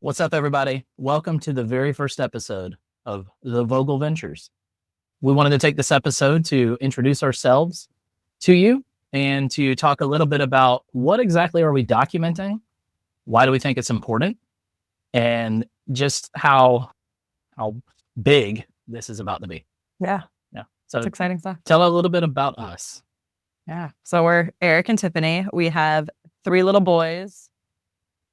What's up, everybody? Welcome to the very first episode of the Vogel Ventures. We wanted to take this episode to introduce ourselves to you and to talk a little bit about what exactly are we documenting, why do we think it's important, and just how big this is about to be. Yeah. So it's exciting stuff. Tell a little bit about us. Yeah. So we're Eric and Tiffany. We have 3 little boys.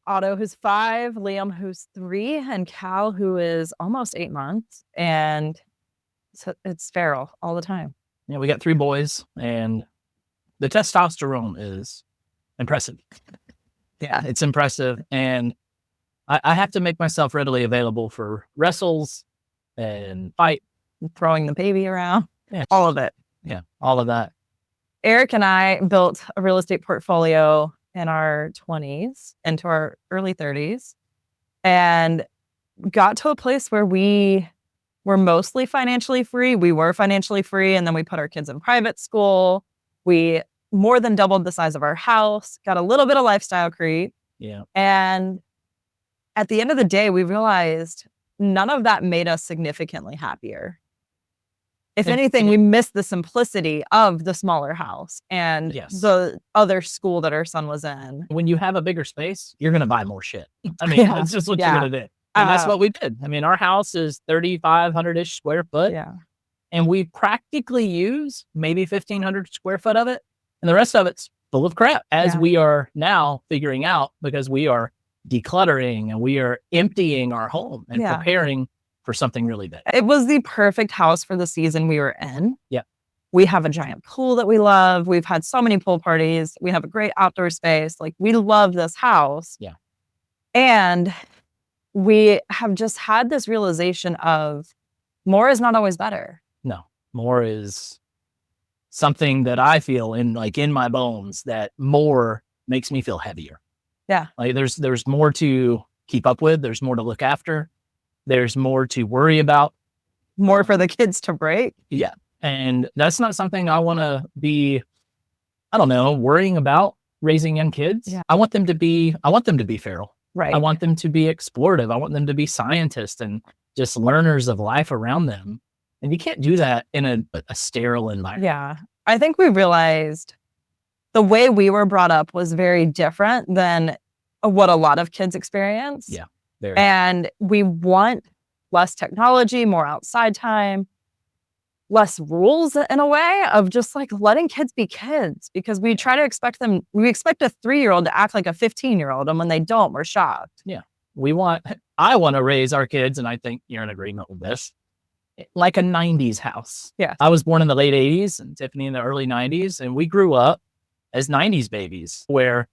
Otto, who's 5, Liam, who's 3, and Cal, who is almost 8 months. And so it's feral all the time. Yeah, we got 3 boys, and the testosterone is impressive. Yeah, it's impressive. And I have to make myself readily available for wrestles and fight. Throwing the baby around. Yeah. All of it. Yeah, all of that. Eric and I built a real estate portfolio in our 20s into our early 30s and got to a place where we were mostly financially free. We were financially free, and then we put our kids in private school. We more than doubled the size of our house, got a little bit of lifestyle creep. Yeah. And at the end of the day, we realized none of that made us significantly happier. If anything, we missed the simplicity of the smaller house and the other school that our son was in. When you have a bigger space, you're going to buy more shit. I mean, that's just what you're going to do. And that's what we did. I mean, our house is 3,500-ish square foot. Yeah. And we practically use maybe 1,500 square foot of it. And the rest of it's full of crap, as we are now figuring out, because we are decluttering and we are emptying our home and preparing for something really big. It was the perfect house for the season we were in. Yeah. We have a giant pool that we love. We've had so many pool parties. We have a great outdoor space. Like, we love this house. Yeah. And we have just had this realization of more is not always better. No, more is something that I feel in my bones, that more makes me feel heavier. Yeah. Like there's more to keep up with. There's more to look after. There's more to worry about. More for the kids to break. Yeah. And that's not something I want to be, worrying about raising young kids. Yeah. I want them to be feral. Right. I want them to be explorative. I want them to be scientists and just learners of life around them. And you can't do that in a sterile environment. Yeah. I think we realized the way we were brought up was very different than what a lot of kids experience. Yeah. Very. And we want less technology, more outside time, less rules in a way of just like letting kids be kids, because we try to expect a 3-year-old to act like a 15-year-old. And when they don't, we're shocked. Yeah. I want to raise our kids, and I think you're in agreement with this, like a 90s house. Yeah. I was born in the late 80s and Tiffany in the early 90s. And we grew up as 90s babies, where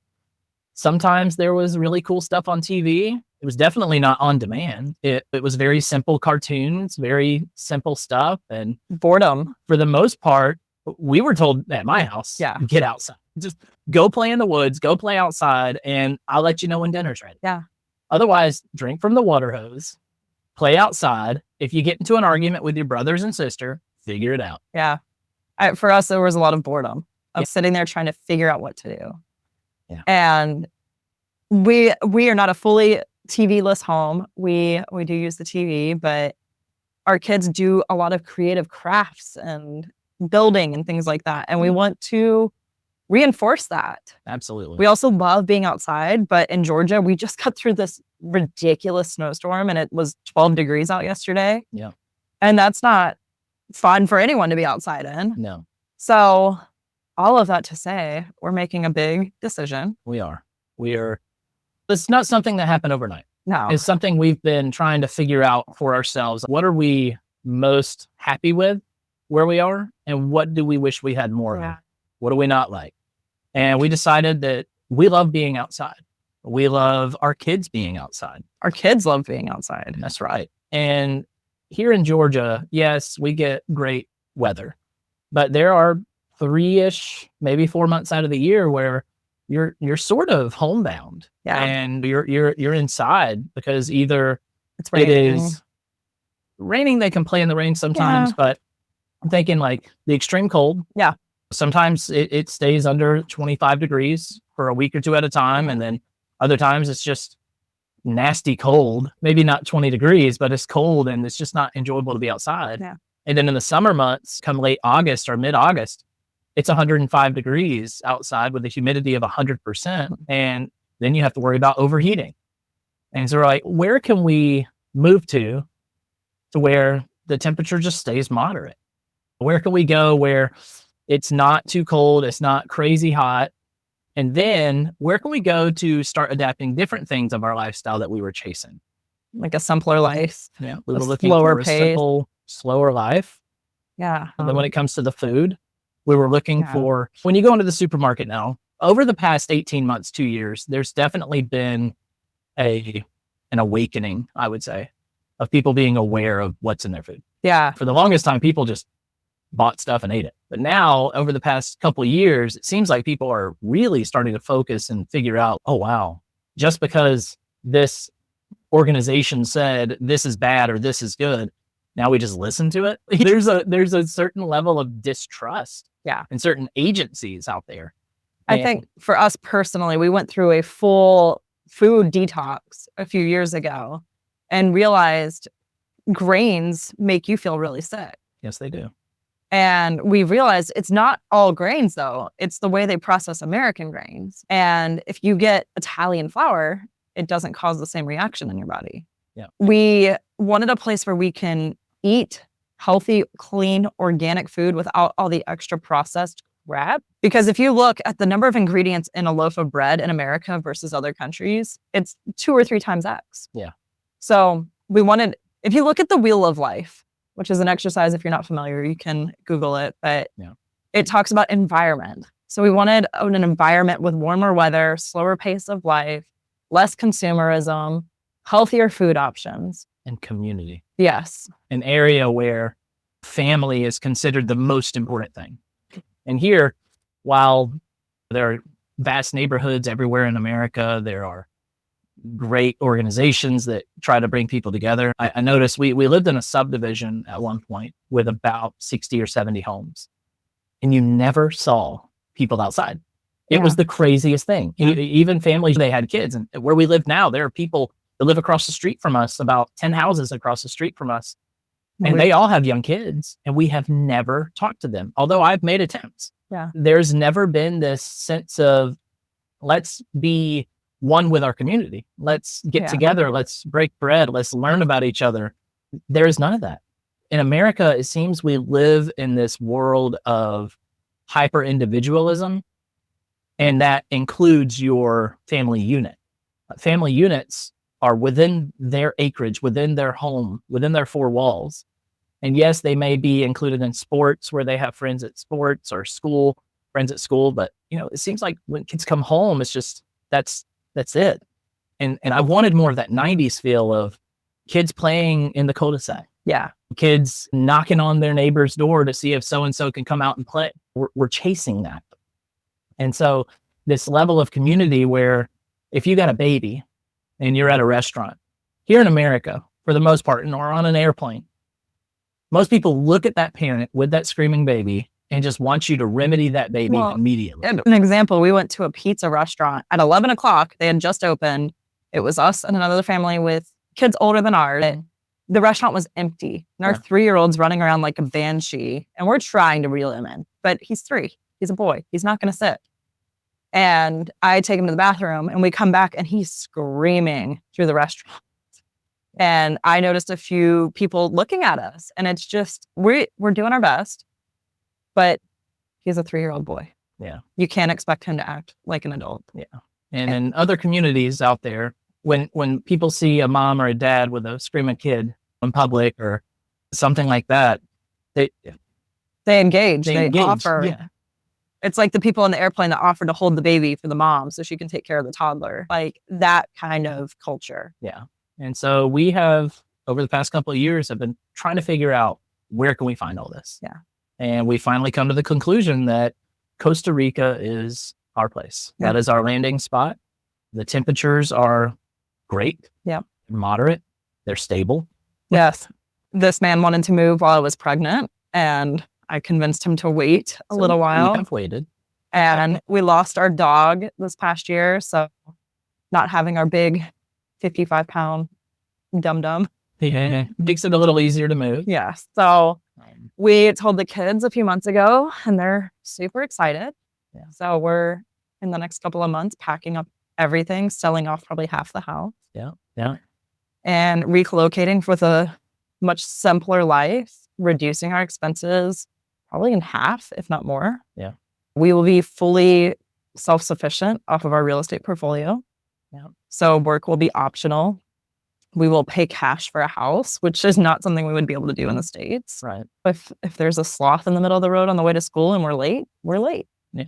sometimes there was really cool stuff on TV. It was definitely not on demand. It was very simple cartoons, very simple stuff. And Boredom. For the most part, we were told at my house, get outside. Just go play in the woods, go play outside, and I'll let you know when dinner's ready. Yeah. Otherwise, drink from the water hose, play outside. If you get into an argument with your brothers and sister, figure it out. Yeah. For us, there was a lot of boredom of sitting there trying to figure out what to do. Yeah. And we are not a fully TV-less home. We do use the TV, but our kids do a lot of creative crafts and building and things like that. And we want to reinforce that. Absolutely. We also love being outside, but in Georgia, we just got through this ridiculous snowstorm, and it was 12 degrees out yesterday. Yeah. And that's not fun for anyone to be outside in. No. So all of that to say, we're making a big decision. We are. It's not something that happened overnight. No. It's something we've been trying to figure out for ourselves. What are we most happy with where we are? And what do we wish we had more of? What do we not like? And we decided that we love being outside. We love our kids being outside. Our kids love being outside. That's right. And here in Georgia, yes, we get great weather, but there are 3-ish, maybe 4 months out of the year where you're sort of homebound. Yeah. And you're inside because either it's raining. It is raining. They can play in the rain sometimes, but I'm thinking like the extreme cold. Yeah. Sometimes it stays under 25 degrees for a week or two at a time. And then other times it's just nasty cold, maybe not 20 degrees, but it's cold and it's just not enjoyable to be outside. Yeah. And then in the summer months, come late August or mid-August, it's 105 degrees outside with a humidity of 100%. And then you have to worry about overheating. And so we're like, where can we move to where the temperature just stays moderate? Where can we go where it's not too cold, it's not crazy hot? And then where can we go to start adapting different things of our lifestyle that we were chasing? Like a simpler life. Yeah, we A were looking slower for a pace. simple, slower life. Yeah. And then when it comes to the food, we were looking Yeah. for, when you go into the supermarket now, over the past 18 months, 2 years, there's definitely been an awakening, I would say, of people being aware of what's in their food. Yeah. For the longest time, people just bought stuff and ate it. But now, over the past couple of years, it seems like people are really starting to focus and figure out, oh, wow, just because this organization said this is bad or this is good, now we just listen to it. There's a certain level of distrust in certain agencies out there. I think for us personally, we went through a full food detox a few years ago and realized grains make you feel really sick. Yes, they do. And we realized it's not all grains, though. It's the way they process American grains. And if you get Italian flour, it doesn't cause the same reaction in your body. Yeah. We wanted a place where we can eat healthy, clean, organic food without all the extra processed crap. Because if you look at the number of ingredients in a loaf of bread in America versus other countries, it's 2 or 3 times X. Yeah. So we wanted, if you look at the Wheel of Life, which is an exercise, if you're not familiar, you can Google it, but it talks about environment. So we wanted an environment with warmer weather, slower pace of life, less consumerism, healthier food options. And community. Yes. An area where family is considered the most important thing. And here, while there are vast neighborhoods everywhere in America, there are great organizations that try to bring people together. I noticed we lived in a subdivision at one point with about 60 or 70 homes, and you never saw people outside. It was the craziest thing. Even families, they had kids. And where we live now, there are people that live across the street from us, about 10 houses across the street from us. And they all have young kids, and we have never talked to them. Although I've made attempts. Yeah. There's never been this sense of, let's be one with our community. Let's get together. Let's break bread. Let's learn about each other. There is none of that. In America, it seems we live in this world of hyper individualism, and that includes your family unit. Family units are within their acreage, within their home, within their 4 walls. And yes, they may be included in sports where they have friends at sports, or school, friends at school. But, it seems like when kids come home, it's just, that's it. And I wanted more of that 90s feel of kids playing in the cul-de-sac. Yeah. Kids knocking on their neighbor's door to see if so-and-so can come out and play. We're chasing that. And so this level of community where if you got a baby and you're at a restaurant here in America, for the most part, or on an airplane, most people look at that parent with that screaming baby and just want you to remedy that baby immediately. An example, we went to a pizza restaurant at 11 o'clock. They had just opened. It was us and another family with kids older than ours. The restaurant was empty. And our 3-year-old's running around like a banshee. And we're trying to reel him in. But he's 3. He's a boy. He's not going to sit. And I take him to the bathroom, and we come back, and he's screaming through the restaurant. And I noticed a few people looking at us. And it's just, we're doing our best. But he's a 3-year-old boy. Yeah. You can't expect him to act like an adult. Yeah. And in other communities out there, when people see a mom or a dad with a screaming kid in public or something like that, they engage. They engage. offer. Yeah. It's like the people in the airplane that offer to hold the baby for the mom so she can take care of the toddler. Like that kind of culture. Yeah. And so we have, over the past couple of years, have been trying to figure out, where can we find all this? Yeah. And we finally come to the conclusion that Costa Rica is our place. Yeah. That is our landing spot. The temperatures are great. Yeah. Moderate. They're stable. Yes. This man wanted to move while I was pregnant, and I convinced him to wait a little while. We have waited. And we lost our dog this past year. So not having our big 55-pound dum-dum. Yeah. Makes it a little easier to move. Yeah. So we told the kids a few months ago, and they're super excited. Yeah. So we're in the next couple of months packing up everything, selling off probably half the house. Yeah. Yeah. And relocating with a much simpler life, reducing our expenses probably in half, if not more. Yeah. We will be fully self-sufficient off of our real estate portfolio. Yeah. So work will be optional. We will pay cash for a house, which is not something we would be able to do in the States. Right. If there's a sloth in the middle of the road on the way to school and we're late, we're late. Yeah.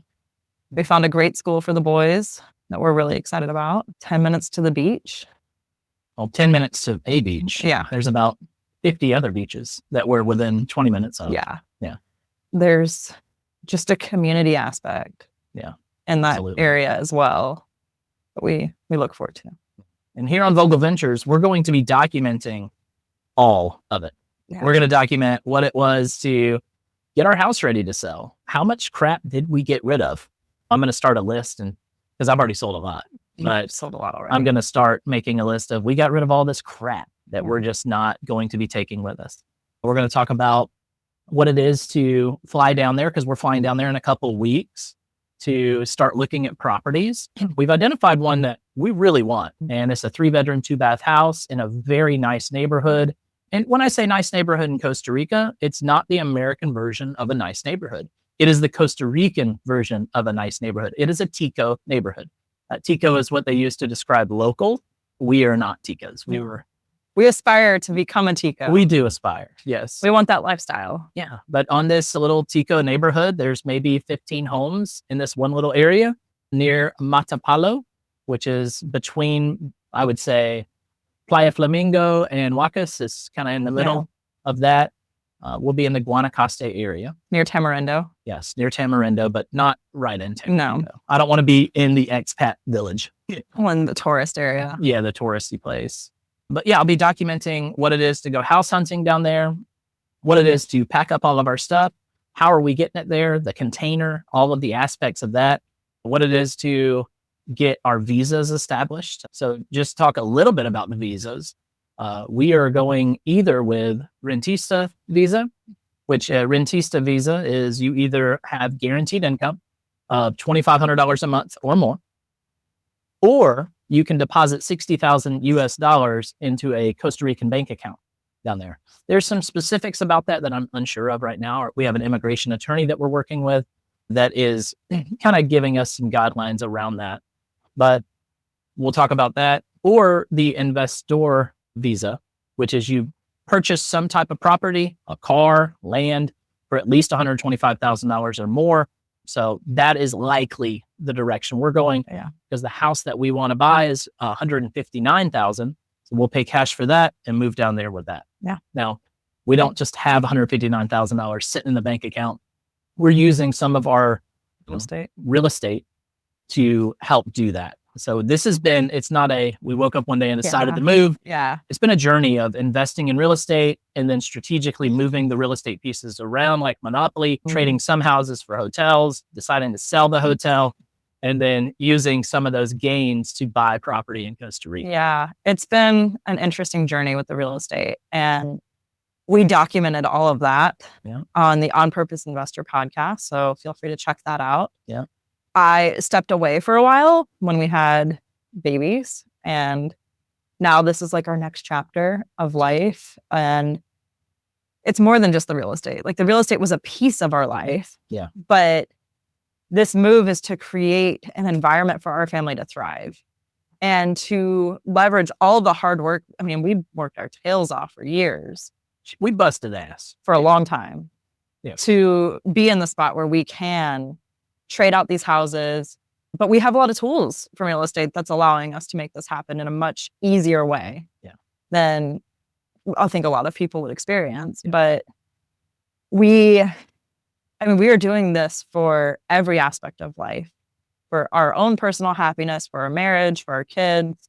We found a great school for the boys that we're really excited about. 10 minutes to the beach. Well, 10 minutes to a beach. Yeah. There's about 50 other beaches that we're within 20 minutes of. Yeah. Yeah. There's just a community aspect. Yeah. In that Absolutely. area as well that we look forward to. And here on Vogel Ventures, we're going to be documenting all of it. Yeah. We're going to document what it was to get our house ready to sell. How much crap did we get rid of? I'm going to start a list, and because I've already sold a lot, but sold a lot already. I'm going to start making a list of we got rid of all this crap that we're just not going to be taking with us. We're going to talk about what it is to fly down there, because we're flying down there in a couple of weeks to start looking at properties. We've identified one that we really want, and it's a 3-bedroom, 2-bath house in a very nice neighborhood. And when I say nice neighborhood in Costa Rica, it's not the American version of a nice neighborhood. It is the Costa Rican version of a nice neighborhood. It is a Tico neighborhood. Tico is what they use to describe local. We are not Ticos. We aspire to become a Tico. We do aspire. Yes. We want that lifestyle. Yeah. But on this little Tico neighborhood, there's maybe 15 homes in this one little area near Matapalo, which is between, I would say, Playa Flamingo and Huacas. It's kind of in the middle of that. We'll be in the Guanacaste area. Near Tamarindo. Yes, near Tamarindo, but not right in Tamarindo. No. I don't want to be in the expat village. Well, in the tourist area. Yeah, the touristy place. But yeah, I'll be documenting what it is to go house hunting down there, what it is to pack up all of our stuff, how are we getting it there, the container, all of the aspects of that, what it is to get our visas established. So just talk a little bit about the visas. We are going either with Rentista visa, which a Rentista visa is you either have guaranteed income of $2,500 a month or more, or you can deposit $60,000 into a Costa Rican bank account down there. There's some specifics about that I'm unsure of right now. We have an immigration attorney that we're working with that is kind of giving us some guidelines around that. But we'll talk about that. Or the investor visa, which is you purchase some type of property, a car, land, for at least $125,000 or more. So that is likely the direction we're going, because the house that we want to buy is $159,000. So we'll pay cash for that and move down there with that. Yeah. Now, we don't just have $159,000 sitting in the bank account. We're using some of our real estate to help do that. So this has been, it's not we woke up one day and decided to move. Yeah. It's been a journey of investing in real estate and then strategically moving the real estate pieces around like Monopoly, trading some houses for hotels, deciding to sell the hotel, and then using some of those gains to buy property in Costa Rica. Yeah. It's been an interesting journey with the real estate. And we documented all of that on the On Purpose Investor podcast. So feel free to check that out. Yeah. I stepped away for a while when we had babies, and now this is like our next chapter of life. And it's more than just the real estate. Like the real estate was a piece of our life. Yeah. But this move is to create an environment for our family to thrive and to leverage all the hard work. I mean, we worked our tails off for years. We busted ass. For a long time. Yeah. To be in the spot where we can trade out these houses, but we have a lot of tools from real estate that's allowing us to make this happen in a much easier way than I think a lot of people would experience. But we are doing this for every aspect of life, for our own personal happiness, for our marriage, for our kids,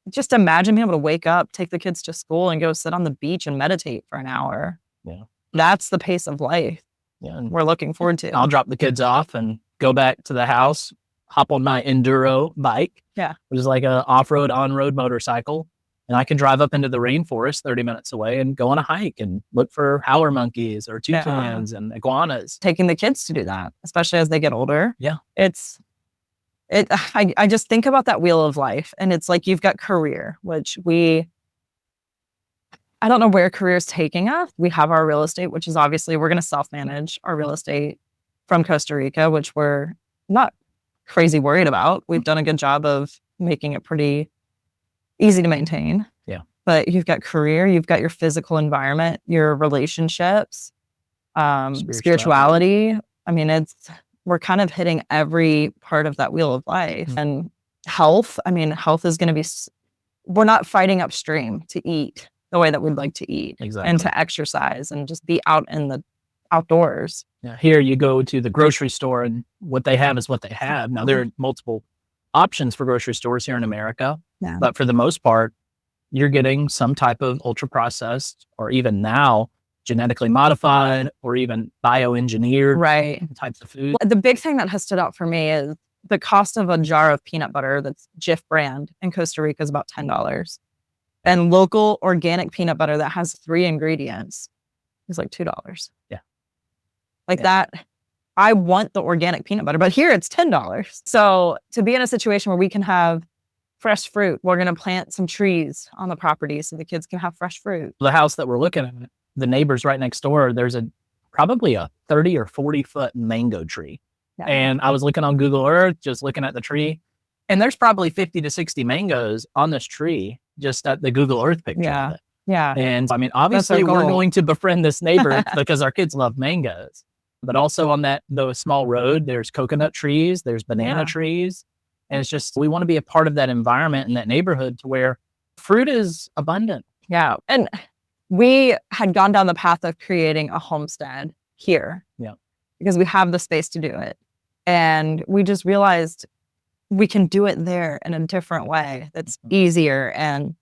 just imagine being able to wake up, take the kids to school and go sit on the beach and meditate for an hour. Yeah. That's the pace of life. Yeah, and we're looking forward to. I'll drop the kids off and go back to the house. hop on my enduro bike, which is like a off-road, on-road motorcycle. And I can drive up into the rainforest 30 minutes away and go on a hike and look for howler monkeys or toucans and iguanas. Taking the kids to do that, especially as they get older. Yeah. I just think about that wheel of life, and it's like you've got career, which I don't know where career is taking us. We have our real estate, which is obviously we're going to self-manage our real estate from Costa Rica, which we're not crazy worried about. We've done a good job of making it pretty easy to maintain. Yeah. But you've got career, you've got your physical environment, your relationships, spirituality. I mean, we're kind of hitting every part of that wheel of life. And health. I mean, health is going to be, we're not fighting upstream to eat the way that we'd like to eat and to exercise and just be out in the outdoors. Yeah. Here you go to the grocery store and what they have is what they have. Now there are multiple options for grocery stores here in America. Yeah. But for the most part, you're getting some type of ultra processed or even now genetically modified or even bioengineered types of food. The big thing that has stood out for me is the cost of a jar of peanut butter that's Jif brand in Costa Rica is about $10. And local organic peanut butter that has 3 ingredients is like $2. Yeah. That. I want the organic peanut butter, but here it's $10. So to be in a situation where we can have fresh fruit, we're going to plant some trees on the property so the kids can have fresh fruit. The house that we're looking at, the neighbors right next door, there's probably a 30 or 40 foot mango tree. Yeah. And I was looking on Google Earth, just looking at the tree, and there's probably 50 to 60 mangoes on this tree, just at the Google Earth picture of it. Yeah. And I mean, obviously we're going to befriend this neighbor because our kids love mangoes, but also on the small road, there's coconut trees, there's banana trees. And it's just, we want to be a part of that environment in that neighborhood to where fruit is abundant. Yeah. And we had gone down the path of creating a homestead here. Yeah. Because we have the space to do it. And we just realized we can do it there in a different way that's easier and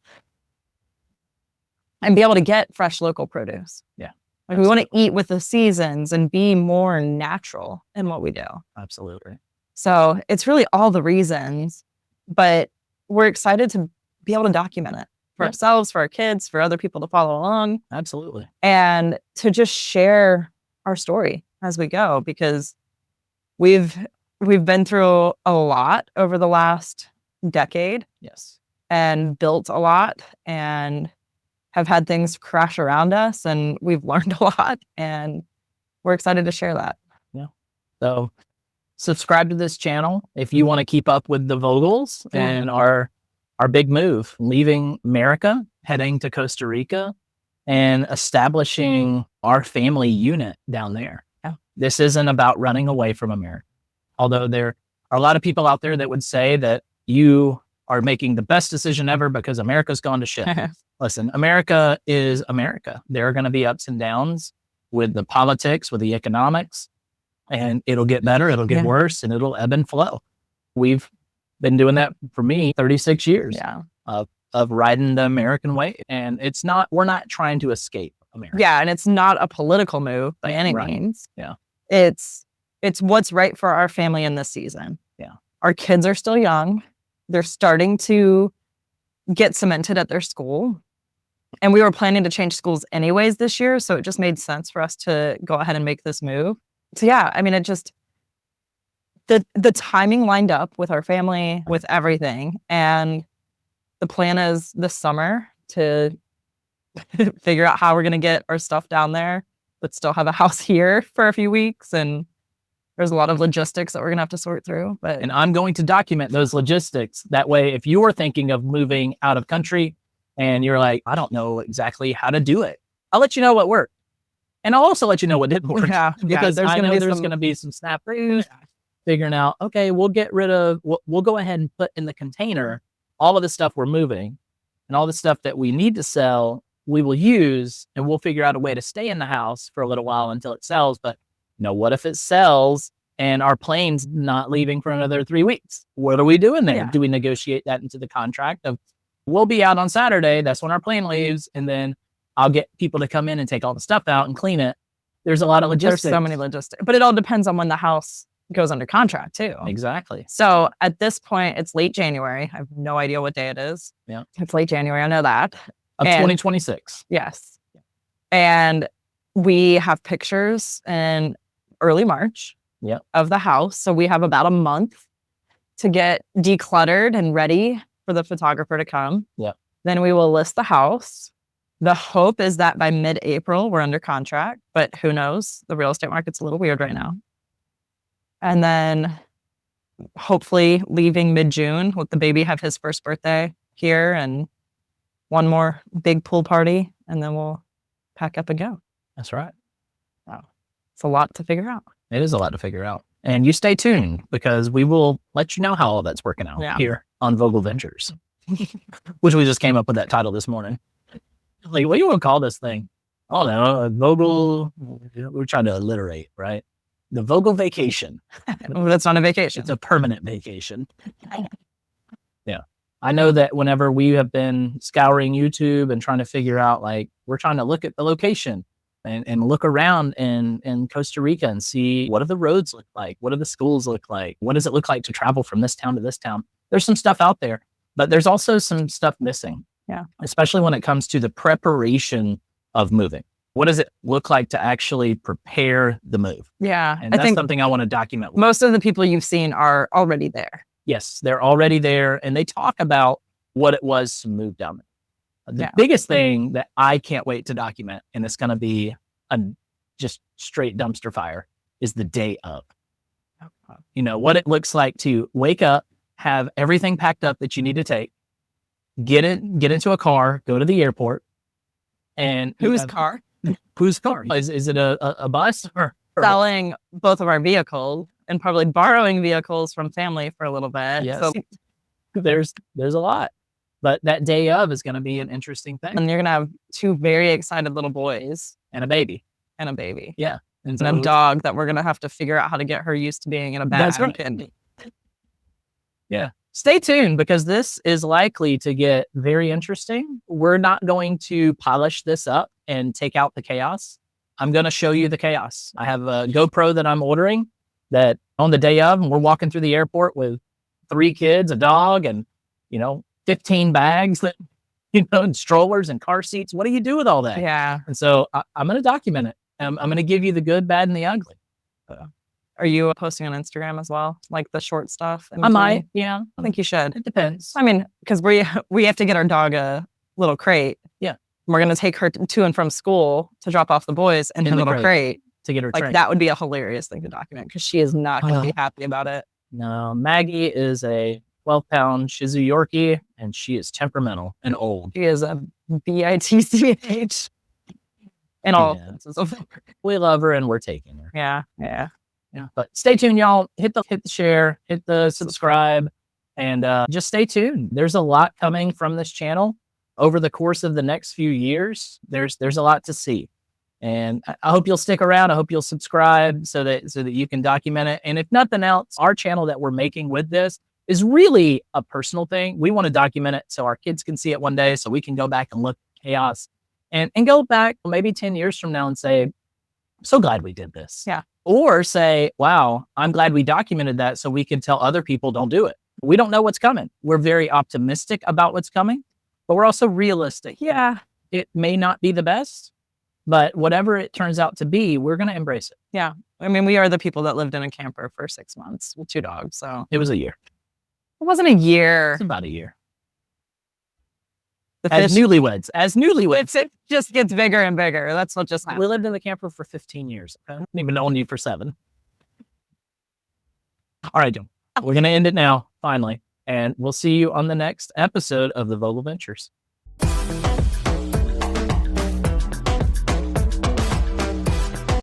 be able to get fresh local produce. Yeah. Like we want to eat with the seasons and be more natural in what we do. Absolutely. So it's really all the reasons, but we're excited to be able to document it for ourselves, for our kids, for other people to follow along. Absolutely. And to just share our story as we go, because we've been through a lot over the last decade. Yes. And built a lot and have had things crash around us, and we've learned a lot, and we're excited to share that. Yeah. So subscribe to this channel if you want to keep up with the Vogels and our big move, leaving America, heading to Costa Rica, and establishing our family unit down there. Yeah. This isn't about running away from America. Although there are a lot of people out there that would say that you are making the best decision ever because America's gone to shit. Listen, America is America. There are going to be ups and downs with the politics, with the economics, and it'll get better, it'll get worse, and it'll ebb and flow. We've been doing that for me 36 years of riding the American way. And we're not trying to escape America. Yeah. And it's not a political move by any means. Yeah. It's what's right for our family in this season. Yeah. Our kids are still young. They're starting to get cemented at their school. And we were planning to change schools anyways this year. So it just made sense for us to go ahead and make this move. So yeah, I mean, it just, the timing lined up with our family, with everything. And the plan is this summer to figure out how we're going to get our stuff down there, but still have a house here for a few weeks. And there's a lot of logistics that we're going to have to sort through. And I'm going to document those logistics. That way, if you are thinking of moving out of country and you're like, I don't know exactly how to do it, I'll let you know what worked. And I'll also let you know what didn't work. Yeah, because there's going to be some snafus, figuring out, okay, we'll go ahead and put in the container all of the stuff we're moving, and all the stuff that we need to sell, we will use, and we'll figure out a way to stay in the house for a little while until it sells. But what if it sells and our plane's not leaving for another 3 weeks? What are we doing there? Yeah. Do we negotiate that into the contract of, we'll be out on Saturday, that's when our plane leaves, and then I'll get people to come in and take all the stuff out and clean it. There's a lot of logistics. There's so many logistics, but it all depends on when the house goes under contract too. Exactly. So at this point, it's late January. I have no idea what day it is. Yeah. It's late January. I know that. Of 2026. Yes. And we have pictures in early March of the house. So we have about a month to get decluttered and ready for the photographer to come. Yeah. Then we will list the house. The hope is that by mid-April, we're under contract, but who knows? The real estate market's a little weird right now. And then hopefully leaving mid-June, with the baby have his first birthday here and one more big pool party, and then we'll pack up and go. That's right. Wow. It's a lot to figure out. It is a lot to figure out. And you stay tuned because we will let you know how all that's working out here on Vogel Ventures, which we just came up with that title this morning. Like, what do you want to call this thing? Oh, no, Vogel. We're trying to alliterate, right? The Vogel Vacation. Oh, that's not a vacation. It's a permanent vacation. Yeah. I know that whenever we have been scouring YouTube and trying to figure out, like, we're trying to look at the location and look around in Costa Rica and see what do the roads look like? What do the schools look like? What does it look like to travel from this town to this town? There's some stuff out there, but there's also some stuff missing. Yeah. Especially when it comes to the preparation of moving. What does it look like to actually prepare the move? Yeah. And that's something I want to document. Most of the people you've seen are already there. Yes, they're already there, and they talk about what it was to move down there. The biggest thing that I can't wait to document, and it's going to be a just straight dumpster fire, is the day of. You know, what it looks like to wake up, have everything packed up that you need to take, get into a car, go to the airport, and whose car? Whose car? Is it a bus or selling both of our vehicles and probably borrowing vehicles from family for a little bit? Yes. So there's a lot, but that day of is going to be an interesting thing. And you're going to have two very excited little boys and a baby. Yeah. And a dog that we're going to have to figure out how to get her used to being in a bag. That's right. Yeah. Stay tuned because this is likely to get very interesting. We're not going to polish this up and take out the chaos. I'm going to show you the chaos. I have a GoPro that I'm ordering that on the day of, and we're walking through the airport with 3 kids, a dog, and, 15 bags that, and strollers and car seats. What do you do with all that? Yeah. And so I'm going to document it. I'm going to give you the good, bad, and the ugly. Are you posting on Instagram as well? Like the short stuff? I might. Yeah. I think you should. It depends. I mean, because we have to get our dog a little crate. Yeah. We're going to take her to and from school to drop off the boys in her little crate. To get her like trained. That would be a hilarious thing to document because she is not going to be happy about it. No, Maggie is a 12-pound Shih Tzu Yorkie, and she is temperamental and old. She is a bitch in all senses of the word. We love her, and we're taking her. Yeah. But stay tuned, y'all. Hit the share, hit the subscribe, and just stay tuned. There's a lot coming from this channel over the course of the next few years. There's a lot to see. And I hope you'll stick around. I hope you'll subscribe so that you can document it. And if nothing else, our channel that we're making with this is really a personal thing. We want to document it so our kids can see it one day, so we can go back and look at chaos and go back maybe 10 years from now and say, I'm so glad we did this. Yeah. Or say, wow, I'm glad we documented that so we can tell other people don't do it. We don't know what's coming. We're very optimistic about what's coming, but we're also realistic. Yeah, it may not be the best, but whatever it turns out to be, we're going to embrace it. Yeah. I mean, we are the people that lived in a camper for 6 months with 2 dogs. So it was a year. It wasn't a year. It's about a year. As newlyweds, it just gets bigger and bigger. That's what just happened. We lived in the camper for 15 years. Okay? I haven't even known you for 7. All right, Jim. We're going to end it now, finally. And we'll see you on the next episode of the Vogel Ventures.